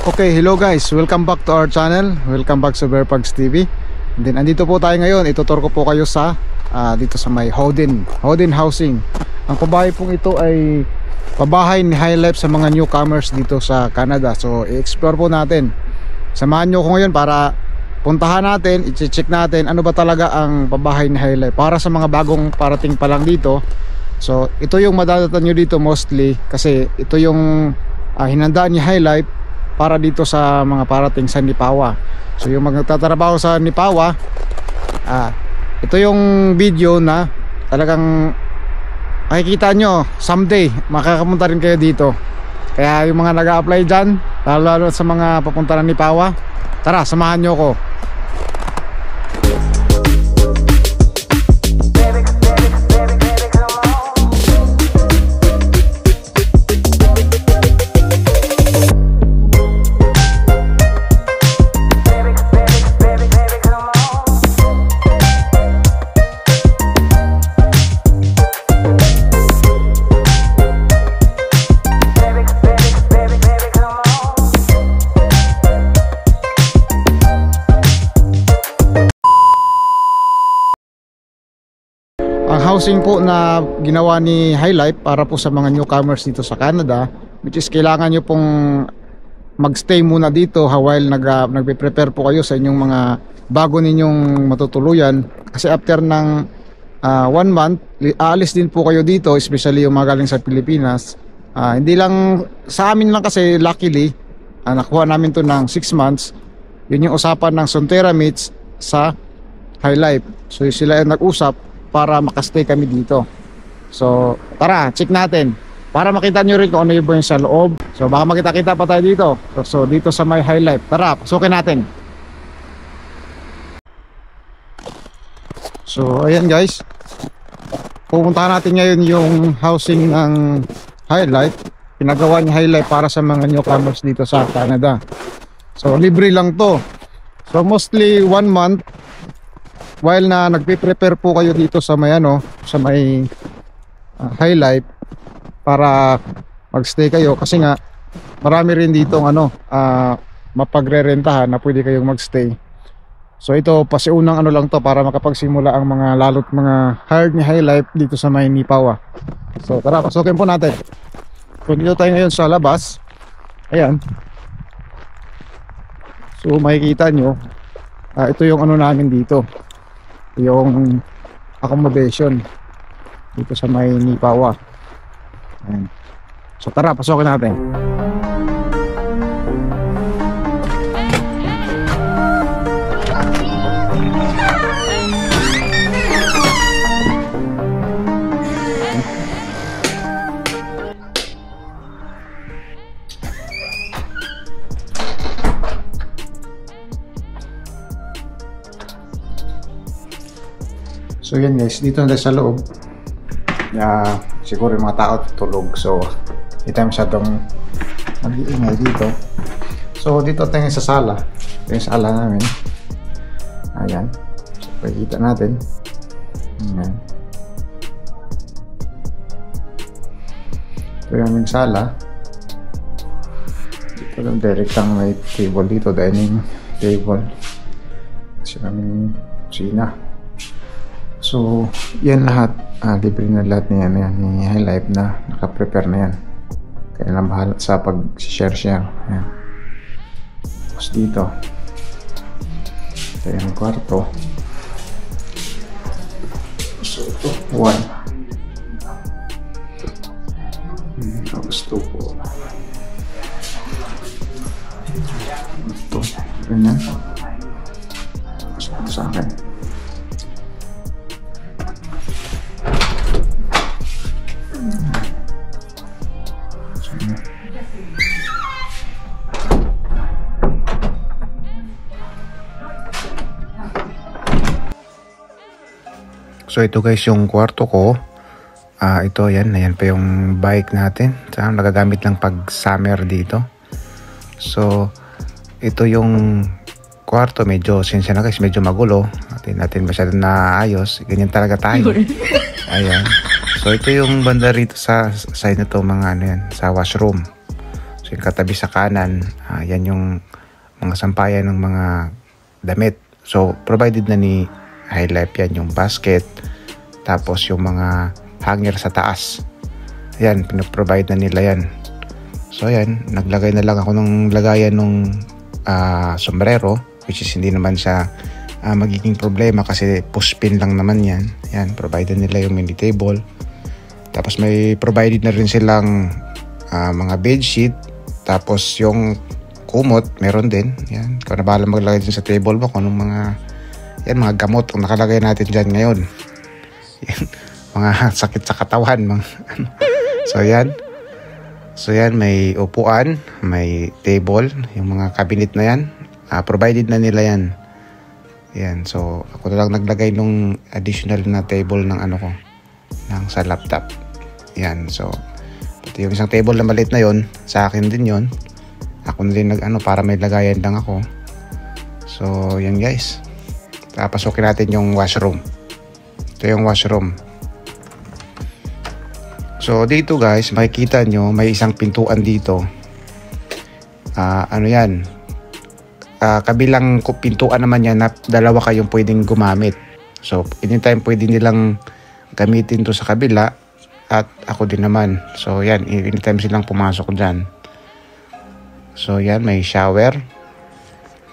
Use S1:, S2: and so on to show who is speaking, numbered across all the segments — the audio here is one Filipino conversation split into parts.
S1: Okay, hello guys. Welcome back to our channel. Welcome back sa Bearpugs TV. And then andito po tayo ngayon. Ituturo ko po kayo sa dito sa may Howden Housing. Ang pabahay pong ito ay pabahay ni High Life sa mga newcomers dito sa Canada. So i-explore po natin. Samahan nyo ko ngayon para puntahan natin, i-check natin ano ba talaga ang pabahay ni High Life para sa mga bagong parating pa lang dito. So ito yung madadatan nyo dito mostly kasi ito yung hinandaan ni High Life para dito sa mga parating sa Nipawa. So yung magtatrabaho sa Nipawa, ito yung video na talagang makikita nyo someday makakapunta rin kayo dito. Kaya yung mga nag-a-apply dyan, lalo sa mga papunta ng Nipawa, tara samahan nyo ko. Housing po na ginawa ni High Life para po sa mga newcomers dito sa Canada, which is kailangan nyo pong magstay muna dito while nagpe-prepare po kayo sa inyong mga bago ninyong matutuluyan. Kasi after ng 1 month, aalis din po kayo dito, especially yung mga galing sa Pilipinas. Hindi lang sa amin lang kasi luckily nakuha namin to ng 6 months. Yun yung usapan ng Sonterra Meets sa High Life. So sila yung nag-usap para makastay kami dito. So tara, check natin para makita nyo rin kung ano yung sa loob. So baka makita-kita pa tayo dito. So dito sa may High Life, tara, pasukin natin. So ayan guys, pupuntahan natin ngayon yung housing ng High Life. Pinagawa ni High Life para sa mga newcomers dito sa Canada. So libre lang to. So mostly 1 month while na nagpe-prepare po kayo dito sa may sa may High Life para magstay kayo, kasi nga marami rin dito mapagre-rentahan na pwede kayong magstay. So ito pasiunang lang to para makapagsimula ang mga lalot mga hired ni High Life dito sa may Nipawa. So tara, pasukin po natin. So dito tayo ngayon sa labas. Ayan. So makikita nyo ito yung namin dito, yung accommodation dito sa may Nipawa. Ayan. So tara, pasukin natin. So yan guys, dito na sa loob. Siguro yung mga tao tulog, so hindi tayo masyadong mag-iingay dito. So dito tayo sa sala. Ito yung sala namin. Ayan, so pakikita natin. Ayan. Ito yung aming sala. Dito lang direct ang may table dito, dining table. Kasi aming kusina. So yan lahat, libre na lahat niyan, ni High Life na naka-prepare na yan. Kaya lang bahala sa pag-share. Ayan. Tapos dito ito yung kwarto. So ito 1. Tapos ito po ito ganyan. Tapos ito sa akin. So ito guys yung kwarto ko. Ito ayan pa yung bike natin. Nagagamit lang pag summer dito. So ito yung kwarto, medyo sinsya na guys, medyo magulo. Natin masyadong naayos. Ganyan talaga tayo. Ayan. So ito yung banda rito sa side na to, mga sa washroom. So
S2: So yung katabi sa kanan, yan yung mga sampayan ng mga damit. So provided na ni High Life yan, yung basket, tapos yung mga hanger sa taas. Yan, pinoprovide na nila yan. So yan, naglagay na lang ako ng lagayan ng sombrero, which is hindi naman siya magiging problema kasi pushpin lang naman yan. Yan, provided nila yung mini table. Tapos may provided na rin silang mga bedsheet. Tapos yung kumot, meron din. Yan, ikaw na bahala maglagay din sa table mo kung anong mga gamot ang nakalagay natin dyan ngayon. Yan, mga sakit sa katawan. So yan, may upuan, may table, yung mga cabinet na yan. Provided na nila yan. Yan, so ako na lang naglagay nung additional na table ng sa laptop. Yan, so pati yung isang table na maliit na yon, sa akin din yon. Ako na din para may lagayan lang ako. So yan guys, papasokin natin yung washroom. Ito yung washroom. So dito guys, makikita nyo may isang pintuan dito. Yan, kabilang pintuan naman yan na dalawa kayong pwedeng gumamit. So anytime pwede nilang gamitin to sa kabila at ako din naman. So yan, anytime silang pumasok dyan. So yan, may shower,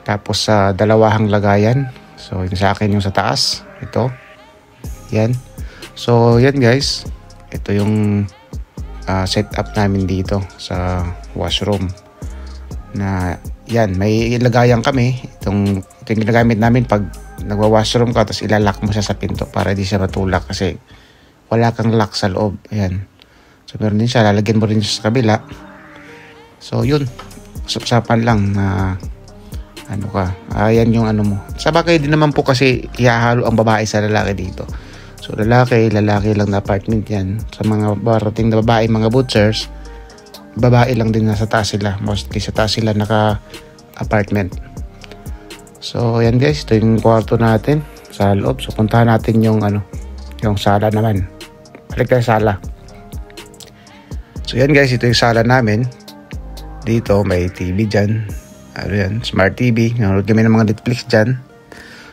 S2: tapos sa dalawahang lagayan. So yung sa akin yung sa taas, ito yan. So yan guys, ito yung setup namin dito sa washroom na yan, may ilagayan kami. Ito yung ginagamit namin pag nagwa-washroom ka, tapos ilalak mo siya sa pinto para di siya matulak kasi wala kang lock sa loob. Ayan. So meron din siya, lalagyan mo rin siya sa kabila. So yun, usap-usapan lang na ayan yung mo. Sa bagay din naman po kasi ihahalo ang babae sa lalaki dito. So lalaki lang na apartment yan. Sa mga barating na babae, mga butchers, babae lang din nasa taas sila. Mostly sa taas sila naka-apartment. So yan guys, ito yung kwarto natin sa loob. So puntahan natin yung yung sala naman. Balik tayo sala. So yan guys, ito yung sala namin. Dito may TV dyan. Yan, smart TV. Nanonood kami ng mga Netflix dyan.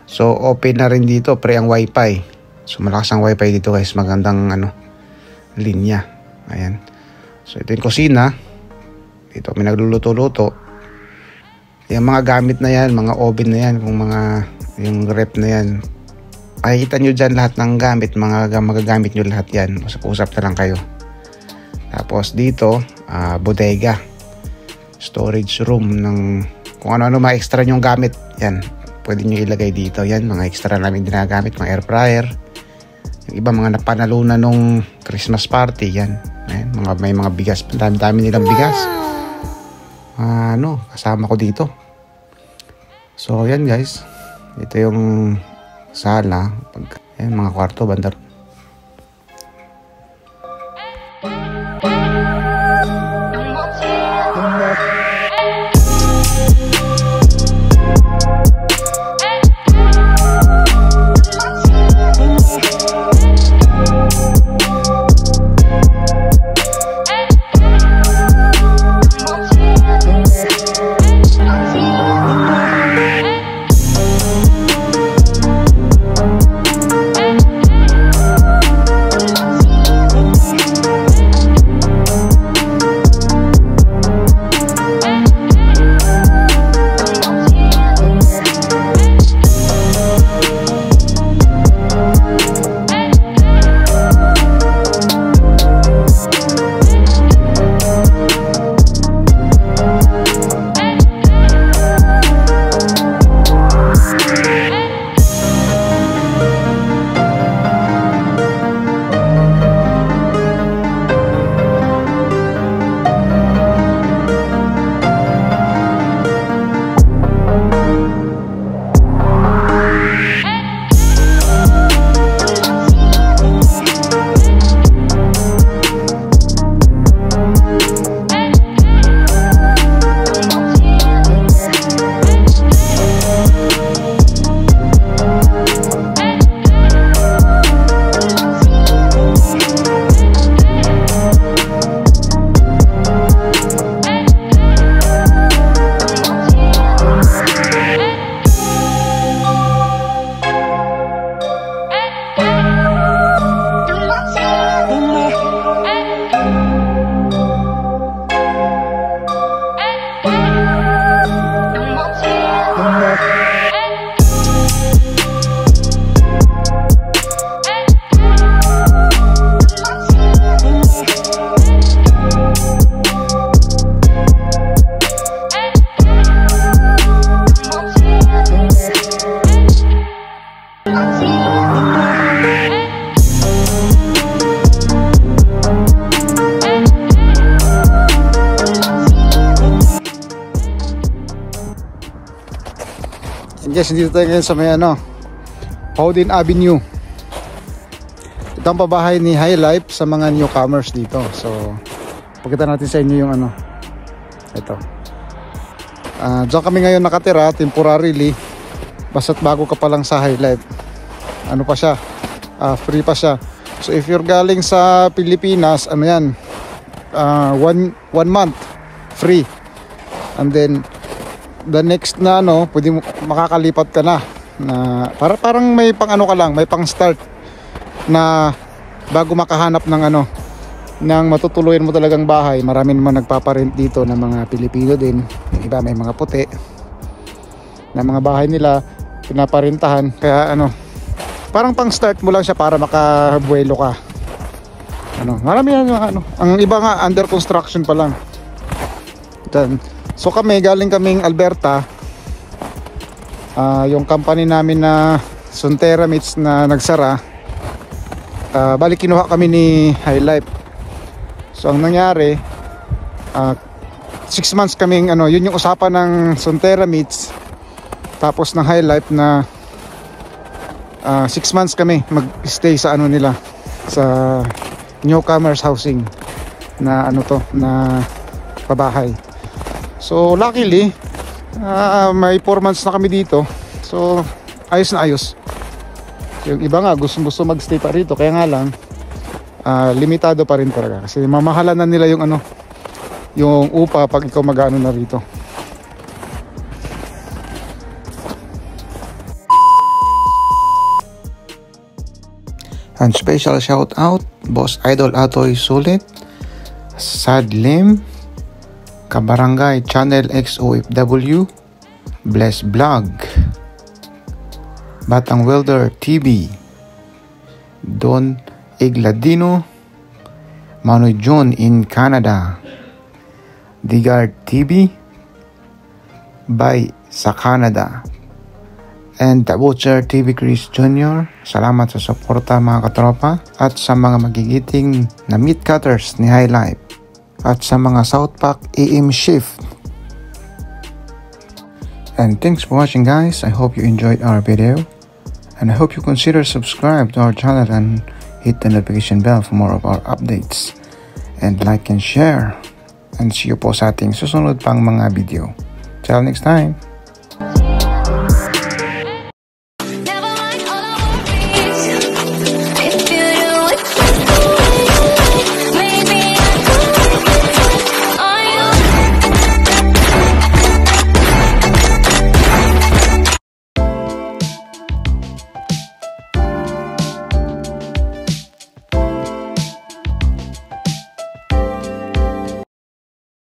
S2: So open na rin dito, pre ang wifi. So malakas ang wifi dito guys. Magandang linya. Ayan. So ito yung kusina. Dito kami nagluluto-luto. Yung mga gamit na yan, mga oven na yan, yung rep na yan, makikita nyo dyan lahat ng gamit, magagamit nyo lahat yan. Usap-usap na lang kayo. Tapos dito, bodega, storage room ng kung ano-ano mga extra nyong gamit. Yan, pwede nyo ilagay dito. Yan, mga extra namin ginagamit, mga air fryer. Yung iba mga napanalunan nung Christmas party, yan. Ayan, may mga bigas, dami nilang bigas. Kasama ko dito. So yan guys, ito yung sala. Ayan, mga kwarto bandar.
S1: Guys, dito tayo ngayon sa may Howden Avenue. Ito ang pabahay ni High Life sa mga newcomers dito. So pakita natin sa inyo yung ito. Diyan kami ngayon nakatira temporarily. Basta't bago ka pa lang sa High Life, ano pa siya, free pa siya. So if you're galing sa Pilipinas, yan, 1 month free. And then the next na pwede makakalipat ka na parang may pang ka lang, may pang start na bago makahanap ng ng matutuluyan mo talagang bahay. Marami naman nagpaparent dito ng mga Pilipino din. Yung iba may mga puti na mga bahay nila pinaparentahan, kaya parang pang start mo lang siya para makabuelo ka. Marami ang iba nga under construction pa lang. So galing kaming Alberta. Yung company namin na Sonterra Meats na nagsara, balik kinuha kami ni High Life. So ang nangyari, 6 months kaming yun yung usapan ng Sonterra Meats, tapos ng High Life na 6 months kami mag-stay sa nila, sa newcomers housing na na pabahay. So luckily may 4 months na kami dito. So ayos na ayos. Yung iba nga gusto magstay pa rito, kaya nga lang limitado pa rin talaga kasi mamahalan na nila yung upa pag ikaw mag-ano na rito.
S2: And special shout out Boss Idol Atoy Sulit, Sad Lim, Kabarangay Channel XOFW, Bless Vlog, Batang Welder TV, Don Igladino, Manoy John in Canada, Digard TV, Bay sa Canada, and The Butcher TV Chris Jr. Salamat sa suporta mga katropa, at sa mga magigiting na meat cutters ni High Life, at sa mga Southpack AM shift. And thanks for watching guys. I hope you enjoyed our video, and I hope you consider subscribe to our channel and hit the notification bell for more of our updates, and like and share, and see you po sa ating susunod pang mga video. Till next time.